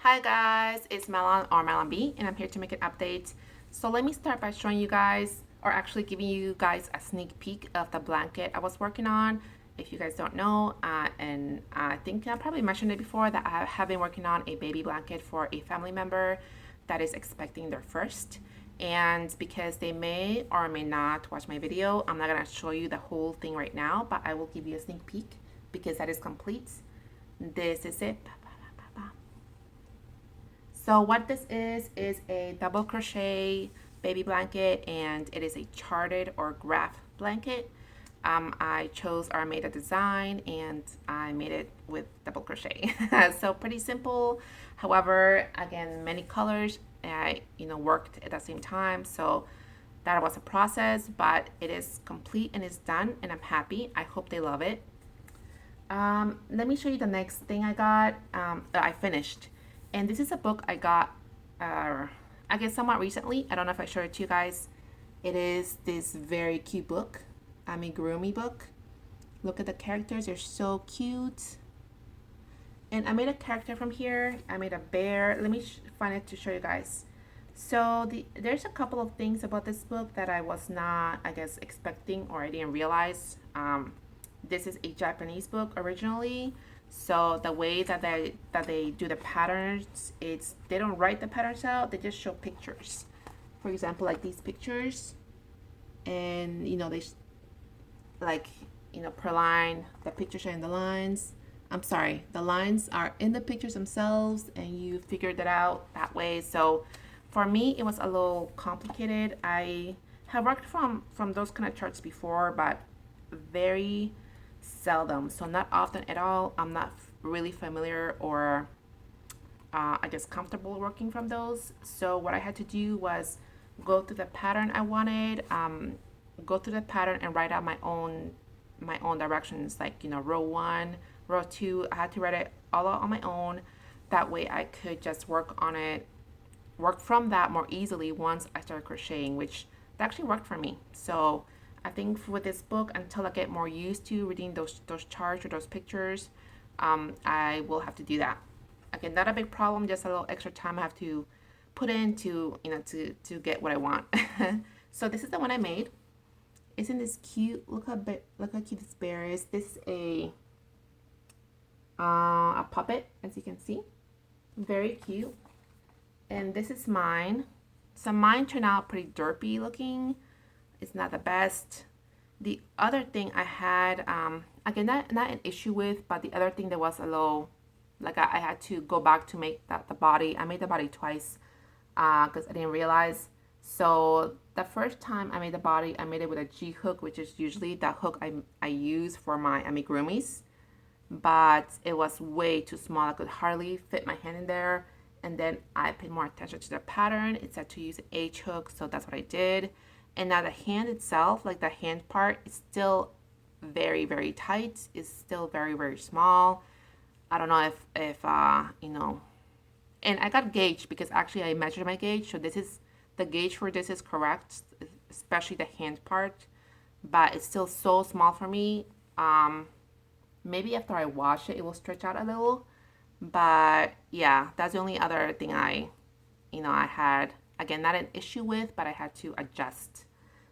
Hi guys, it's Melon or Melon B, and I'm here to make an update. So let me start by showing you guys, or actually giving you guys a sneak peek of the blanket I was working on. If you guys don't know, and I think I probably mentioned it before, that I have been working on a baby blanket for a family member that is expecting their first. And because they may or may not watch my video, I'm not gonna show you the whole thing right now, but I will give you a sneak peek because that is complete. This is it. So what this is a double crochet baby blanket, and it is a charted or graph blanket. I chose or made a design and I made it with double crochet. So pretty simple. However, again, many colors. I worked at the same time, so that was a process, but it is complete and it's done, and I'm happy. I hope they love it. Let me show you the next thing I got. That I finished, and this is a book I got. I guess somewhat recently. I don't know if I showed it to you guys. It is this very cute book, amigurumi book. Look at the characters; they're so cute. And I made a character from here. I made a bear. Let me find it to show you guys. So there's a couple of things about this book that I was not, I guess, expecting, or I didn't realize. This is a Japanese book originally, so the way that they do the patterns, it's they don't write the patterns out. They just show pictures. For example, like these pictures, and they like per line, the pictures are in the lines. I'm sorry, the lines are in the pictures themselves, and you figure that out that way. So for me, it was a little complicated. I have worked from those kind of charts before, but very seldom, so not often at all. I'm not really familiar, or I guess comfortable working from those. So what I had to do was go through the pattern I wanted, go through the pattern and write out my own directions, like row one, row two. I had to write it all out on my own. That way I could just work from that more easily once I started crocheting, which that actually worked for me. So I think with this book, until I get more used to reading those charts or those pictures, I will have to do that. Again, not a big problem, just a little extra time I have to put in to get what I want. So this is the one I made. Isn't this cute? Look how cute this bear is. This is a puppet, as you can see. Very cute. And this is mine. So mine turned out pretty derpy looking. It's not the best. The other thing I had, again, not an issue with, but the other thing that was a little, like I had to go back to make the body. I made the body twice because I didn't realize. So the first time I made the body, I made it with a G hook, which is usually the hook I use for my amigurumis, but it was way too small. I could hardly fit my hand in there. And then I paid more attention to the pattern. It said to use an H hook, so that's what I did. And now the hand itself, like the hand part, is still very, very tight. It's still very, very small. I don't know if and I got gauge because actually I measured my gauge. So this is the gauge for this is correct, especially the hand part, but it's still so small for me. Maybe after I wash it, it will stretch out a little. But yeah, that's the only other thing I had, again, not an issue with, but I had to adjust.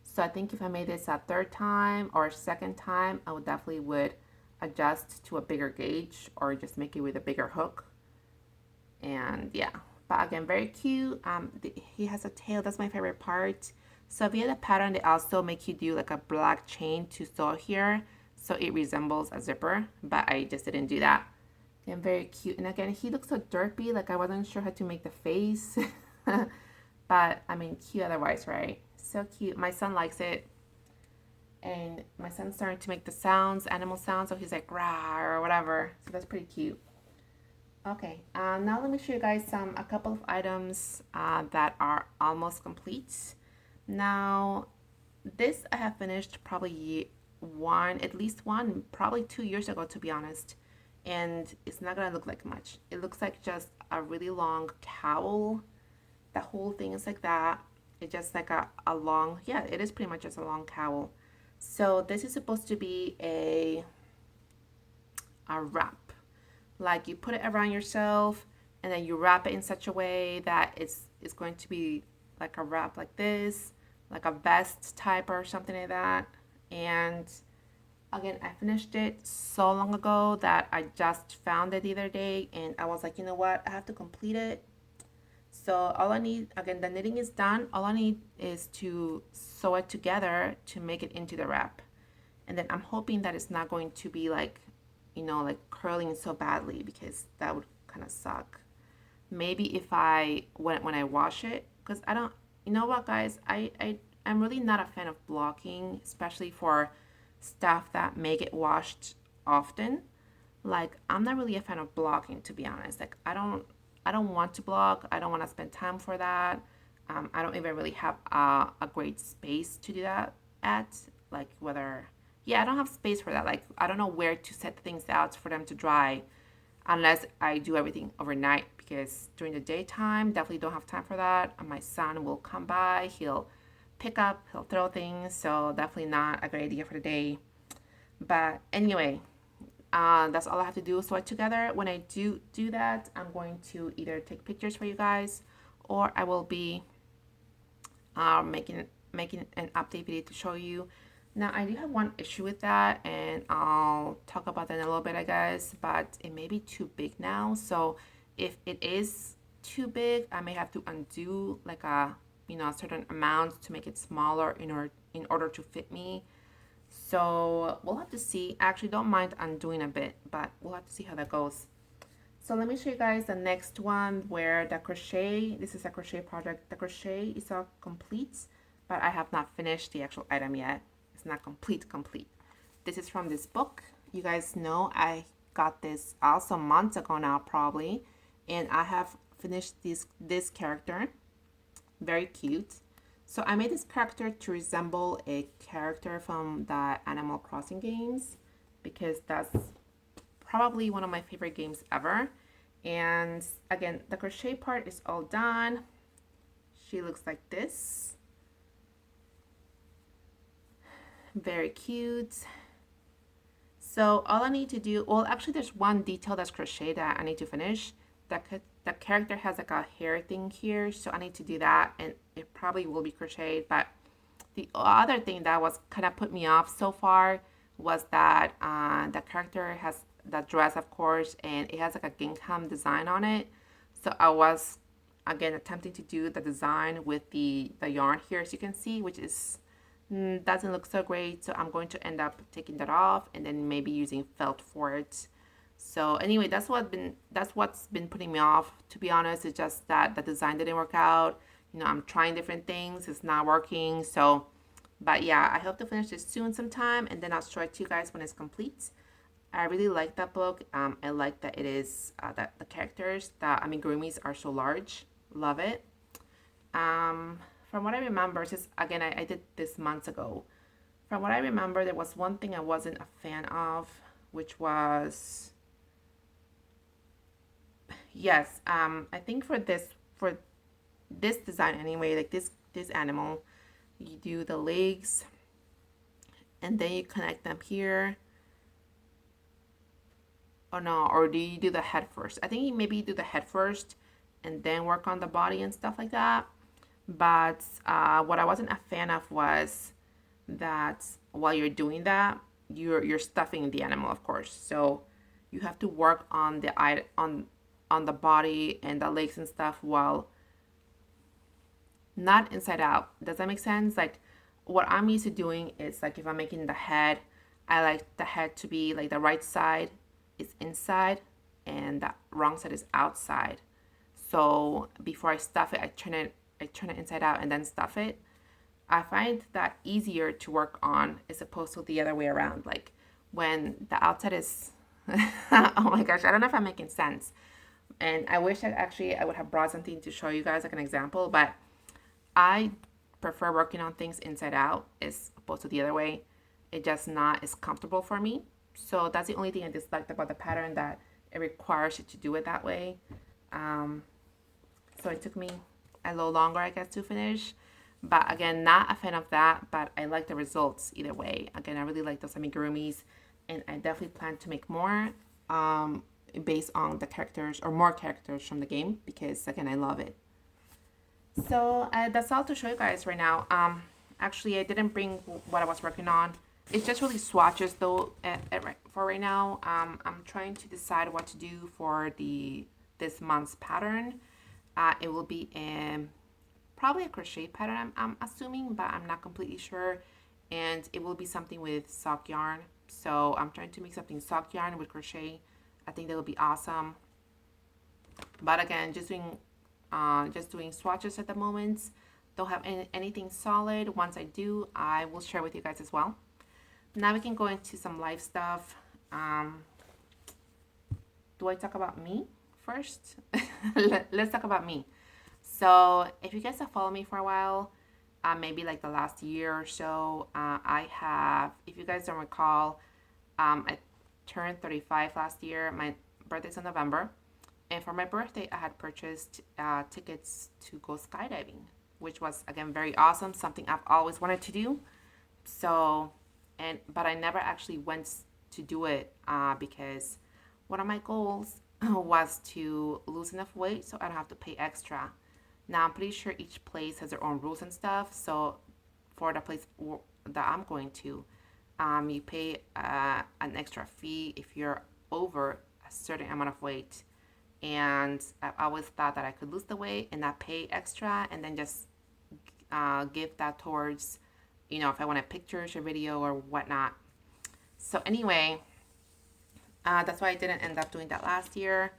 So I think if I made this a third time or a second time, I would definitely would adjust to a bigger gauge or just make it with a bigger hook. And yeah, but again, very cute. He has a tail. That's my favorite part. So via the pattern, they also make you do like a black chain to sew here, so it resembles a zipper. But I just didn't do that. And very cute. And again, he looks so derpy. Like I wasn't sure how to make the face, but I mean, cute otherwise, right? So cute. My son likes it, and my son's starting to make the sounds, animal sounds. So he's like rah or whatever. So that's pretty cute. Okay, now let me show you guys a couple of items that are almost complete. Now, this I have finished probably at least one, probably 2 years ago, to be honest. And it's not gonna look like much. It looks like just a really long cowl. The whole thing is like that. It's just like a long, yeah, it is pretty much just a long cowl. So this is supposed to be a wrap. Like you put it around yourself, and then you wrap it in such a way that it's going to be like a wrap like this, like a vest type or something like that. And again, I finished it so long ago that I just found it the other day, and I was like, you know what, I have to complete it. So all I need, again, the knitting is done. All I need is to sew it together to make it into the wrap. And then I'm hoping that it's not going to be like, like curling so badly, because that would kind of suck. Maybe if when I wash it, because I don't, you know what, guys, I'm really not a fan of blocking, especially for stuff that may get washed often. Like, I'm not really a fan of blocking, to be honest. Like, I don't want to block. I don't want to spend time for that. I don't even really have a great space to do that at. Like, whether, yeah, I don't have space for that. Like, I don't know where to set things out for them to dry unless I do everything overnight, because during the daytime, definitely don't have time for that. And my son will come by, he'll pick up, he'll throw things. So, definitely not a great idea for the day. But anyway, that's all I have to do, sew it together. When I do that, I'm going to either take pictures for you guys, or I will be making an update video to show you. Now, I do have one issue with that, and I'll talk about that in a little bit, I guess, but it may be too big now. So if it is too big, I may have to undo like a certain amount to make it smaller in order to fit me. So we'll have to see. I actually don't mind undoing a bit, but we'll have to see how that goes. So let me show you guys the next one, where the crochet, this is a crochet project. The crochet is all complete, but I have not finished the actual item yet. It's not complete. This is from this book. You guys know I got this also months ago now, probably, and I have finished this character. Very cute. So I made this character to resemble a character from the Animal Crossing games, because that's probably one of my favorite games ever. And again, the crochet part is all done. She looks like this. Very cute. So all I need to do, well, actually there's one detail that's crochet that I need to finish. The character has like a hair thing here, so I need to do that, and it probably will be crocheted. But the other thing that was kind of put me off so far was that the character has the dress, of course, and it has like a gingham design on it. So I was again attempting to do the design with the yarn here, as you can see, which is doesn't look so great. So I'm going to end up taking that off and then maybe using felt for it. So anyway, that's what's been putting me off, to be honest. It's just that the design didn't work out. I'm trying different things, it's not working. So, but yeah, I hope to finish this soon sometime, and then I'll show it to you guys when it's complete. I really like that book. I like that it is that the characters, the amigurumis, are so large. Love it. From what I remember, just again, I did this months ago. From what I remember, there was one thing I wasn't a fan of, which was, yes, I think for this design anyway, like this animal, you do the legs and then you connect them here. Oh no, or do you do the head first? I think you maybe do the head first and then work on the body and stuff like that. But what I wasn't a fan of was that while you're doing that, you're stuffing the animal, of course. So you have to work on the body and the legs and stuff while not inside out. Does that make sense? Like, what I'm used to doing is, like, if I'm making the head, I like the head to be like the right side is inside and the wrong side is outside. So before I stuff it, I turn it inside out and then stuff it. I find that easier to work on as opposed to the other way around. Like, when the outside is oh my gosh, I don't know if I'm making sense. And I wish I would have brought something to show you guys, like an example, but I prefer working on things inside out as opposed to the other way. It just not as comfortable for me. So that's the only thing I disliked about the pattern, that it requires you to do it that way. So it took me a little longer, I guess, to finish. But again, not a fan of that, but I like the results either way. Again, I really like those amigurumis, and I definitely plan to make more. based on the characters or more characters from the game because again I love it. So that's all to show you guys right now. Actually, I didn't bring what I was working on. It's just really swatches though. For right now, I'm trying to decide what to do for this month's pattern. It will be probably a crochet pattern. I'm assuming, but I'm not completely sure. And it will be something with sock yarn. So I'm trying to make something sock yarn with crochet. I think that would be awesome. But again, just doing swatches at the moment. Don't have anything solid. Once I do, I will share with you guys as well. Now we can go into some live stuff. Do I talk about me first? Let's talk about me. So if you guys have followed me for a while, maybe like the last year or so, I have, if you guys don't recall, I turned 35 last year. My birthday's in November. And for my birthday, I had purchased tickets to go skydiving, which was, again, very awesome, something I've always wanted to do. So, but I never actually went to do it because one of my goals was to lose enough weight so I don't have to pay extra. Now, I'm pretty sure each place has their own rules and stuff. So for the place that I'm going to, you pay an extra fee if you're over a certain amount of weight. And I always thought that I could lose the weight and not pay extra and then just give that towards, if I want a pictures or video or whatnot. So anyway, that's why I didn't end up doing that last year.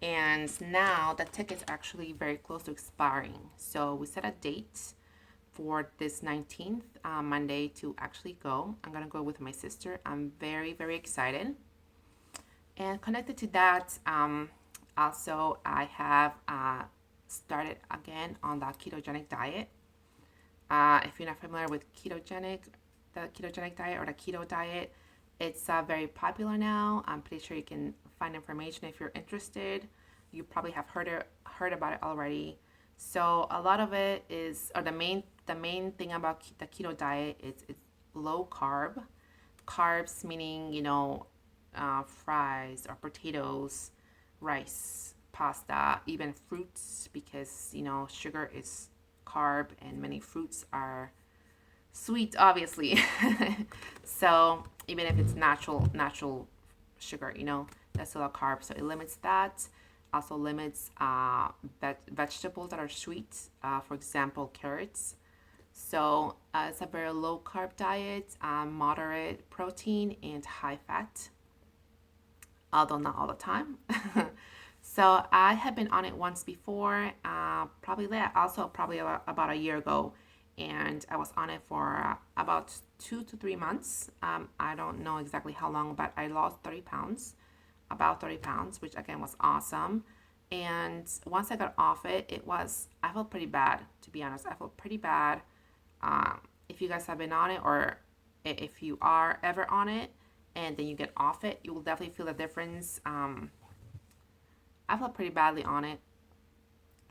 And now the ticket's actually very close to expiring. So we set a date for this 19th Monday to actually go. I'm going to go with my sister. I'm very, very excited. And connected to that, also I have started again on the ketogenic diet. If you're not familiar with the ketogenic diet or the keto diet, it's very popular now. I'm pretty sure you can find information if you're interested. You probably have heard about it already. So a lot of it is, or the main thing about the keto diet is it's low carb. Carbs meaning fries or potatoes, rice, pasta, even fruits, because sugar is carb and many fruits are sweet, obviously. So even if it's natural sugar, that's still a carb. So it limits that. Also limits vegetables that are sweet, for example, carrots. So it's a very low carb diet, moderate protein and high fat, although not all the time. So I had been on it once before, probably about a year ago. And I was on it for about 2 to 3 months. I don't know exactly how long, but I lost 30 pounds, about 30 pounds, which again was awesome. And once I got off it, I felt pretty bad, to be honest. I felt pretty bad. If you guys have been on it, or if you are ever on it and then you get off it, you will definitely feel the difference. I felt pretty badly on it,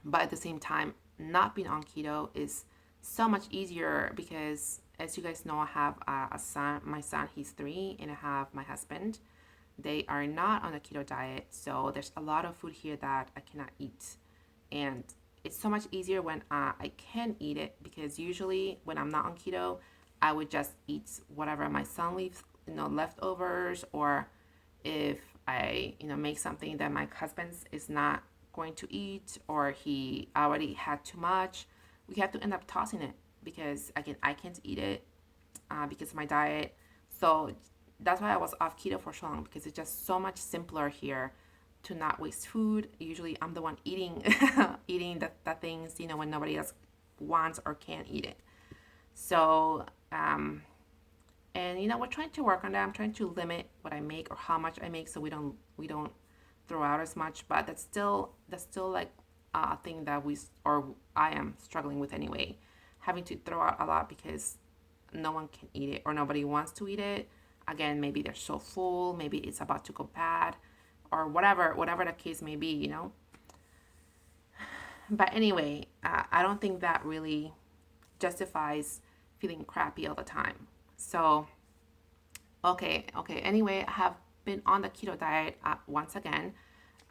but at the same time, not being on keto is so much easier because, as you guys know, I have a son. My son, he's 3, and I have my husband. They are not on a keto diet, so there's a lot of food here that I cannot eat, and it's so much easier when I can eat it, because usually when I'm not on keto, I would just eat whatever my son leaves, leftovers, or if I make something that my husband is not going to eat, or he already had too much, we have to end up tossing it because again I can't eat it because of my diet. So that's why I was off keto for so long, because it's just so much simpler here to not waste food. Usually I'm the one eating eating the things when nobody else wants or can eat it. So and we're trying to work on that. I'm trying to limit what I make or how much I make so we don't throw out as much, but that's still like a thing that I am struggling with anyway, having to throw out a lot because no one can eat it or nobody wants to eat it. Again, maybe they're so full, maybe it's about to go bad, or whatever the case may be, But anyway, I don't think that really justifies feeling crappy all the time. So, okay. Anyway, I have been on the keto diet once again.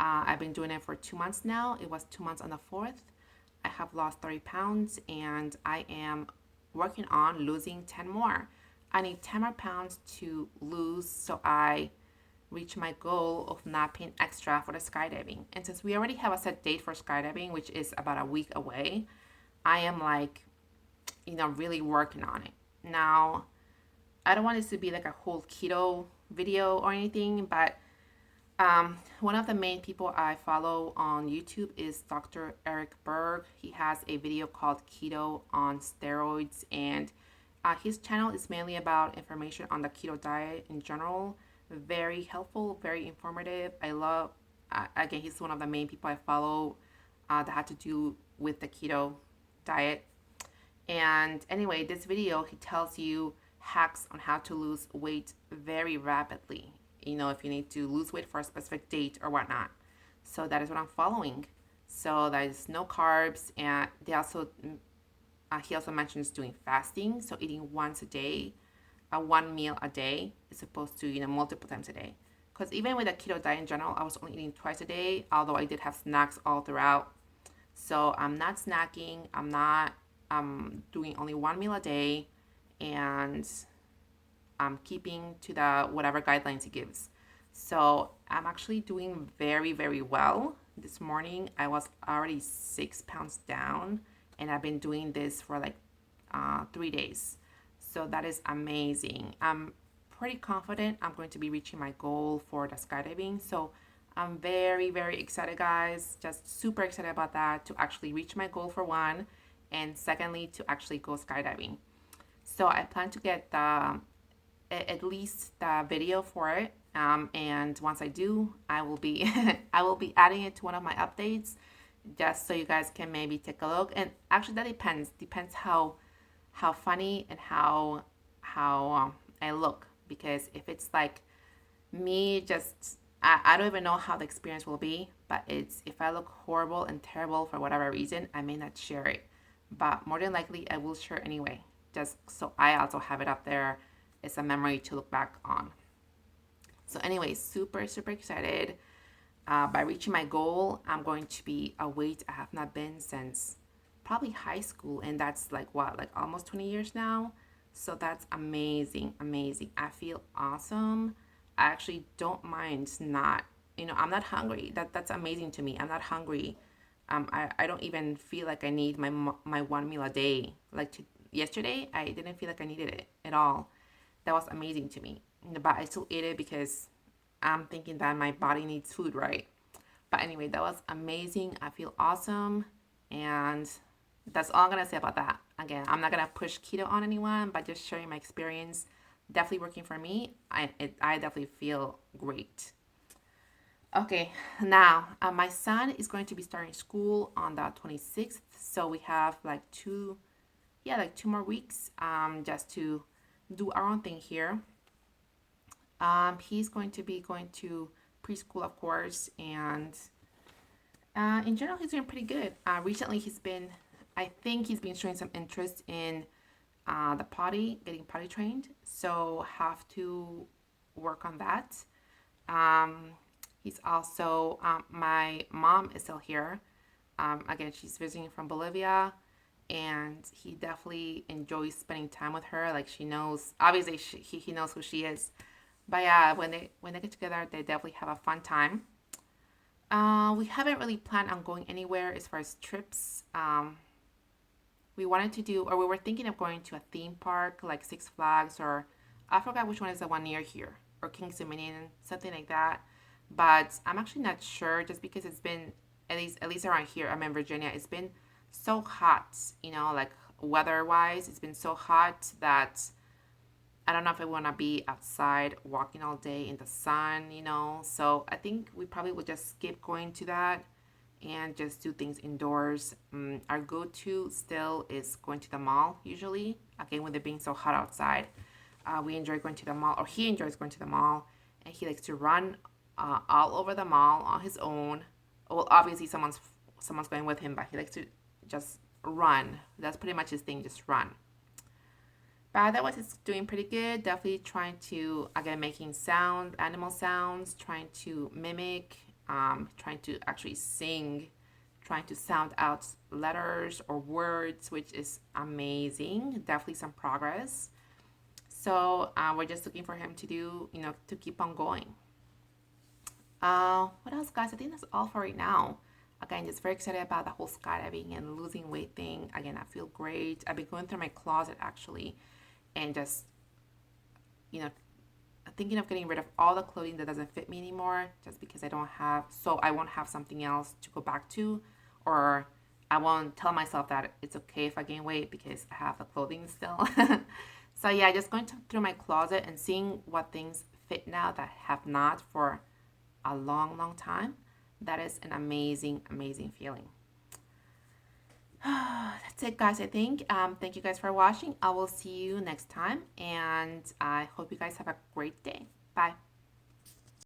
I've been doing it for 2 months now. It was 2 months on the 4th. I have lost 30 pounds and I am working on losing 10 more. I need 10 more pounds to lose so I reach my goal of not paying extra for the skydiving. And since we already have a set date for skydiving, which is about a week away, I am like, really working on it. Now, I don't want this to be like a whole keto video or anything, but one of the main people I follow on YouTube is Dr. Eric Berg. He has a video called Keto on Steroids, and his channel is mainly about information on the keto diet in general. Very helpful, very informative. I love, again, he's one of the main people I follow that had to do with the keto diet. And anyway, this video, he tells you hacks on how to lose weight very rapidly. If you need to lose weight for a specific date or whatnot. So that is what I'm following. So there's no carbs, and he also mentions doing fasting, so eating once a day, one meal a day, is supposed to multiple times a day. Because even with a keto diet in general, I was only eating twice a day, although I did have snacks all throughout. So I'm not snacking. I'm not doing only one meal a day, and I'm keeping to the whatever guidelines he gives. So I'm actually doing very, very well. This morning I was already 6 pounds down, and I've been doing this for like 3 days. So that is amazing. I'm pretty confident I'm going to be reaching my goal for the skydiving. So I'm very, very excited, guys. Just super excited about that, to actually reach my goal for one, and secondly, to actually go skydiving. So I plan to get at least the video for it. And once I do, I will be I will be adding it to one of my updates, just so you guys can maybe take a look. And actually, that depends how funny and how I look, because if it's like me, just I don't even know how the experience will be. But if I look horrible and terrible for whatever reason, I may not share it. But more than likely, I will share anyway, just so I also have it up there. It's a memory to look back on. So anyway, super, super excited. By reaching my goal, I'm going to be a weight I have not been since probably high school. And that's like what, like almost 20 years now. So that's amazing, amazing. I feel awesome. I actually don't mind not, I'm not hungry. That's amazing to me. I'm not hungry. I don't even feel like I need my one meal a day. Like yesterday, I didn't feel like I needed it at all. That was amazing to me. But I still ate it because I'm thinking that my body needs food, right? But anyway, that was amazing. I feel awesome. And that's all I'm going to say about that. Again, I'm not going to push keto on anyone, but just sharing my experience. Definitely working for me. I definitely feel great. Okay, now my son is going to be starting school on the 26th. So we have like 2 more weeks just to do our own thing here. He's going to be going to preschool, of course, and in general, he's doing pretty good. Recently, I think he's been showing some interest in the getting potty trained. So have to work on that. He's also, my mom is still here. Again, she's visiting from Bolivia, and he definitely enjoys spending time with her. Like, she knows, obviously he knows who she is. But yeah, when they get together, they definitely have a fun time. We haven't really planned on going anywhere as far as trips. We were thinking of going to a theme park like Six Flags, or I forgot which one is the one near here, or Kings Dominion, something like that. But I'm actually not sure, just because it's been, at least around here, I'm in Virginia, it's been so hot, like weather-wise, it's been so hot that I don't know if I want to be outside walking all day in the sun, So I think we probably would just skip going to that and just do things indoors. Our go-to still is going to the mall, usually. Again, with it being so hot outside, we enjoy going to the mall, or he enjoys going to the mall, and he likes to run all over the mall on his own. Well, obviously someone's going with him, but he likes to just run. That's pretty much his thing, just run. But otherwise, it's doing pretty good. Definitely trying to, again, making animal sounds, trying to mimic trying to actually sing, trying to sound out letters or words, which is amazing. Definitely some progress. So we're just looking for him to do, to keep on going. What else, guys? I think that's all for right now. Again, just very excited about the whole skydiving and losing weight thing. Again, I feel great. I've been going through my closet actually, and just, you know, thinking of getting rid of all the clothing that doesn't fit me anymore, just because I won't have something else to go back to, or I won't tell myself that it's okay if I gain weight because I have the clothing still. So yeah, just going through my closet and seeing what things fit now that have not for a long, long time. That is an amazing, amazing feeling. That's it, guys. I think. Thank you guys for watching. I will see you next time, and I hope you guys have a great day. Bye.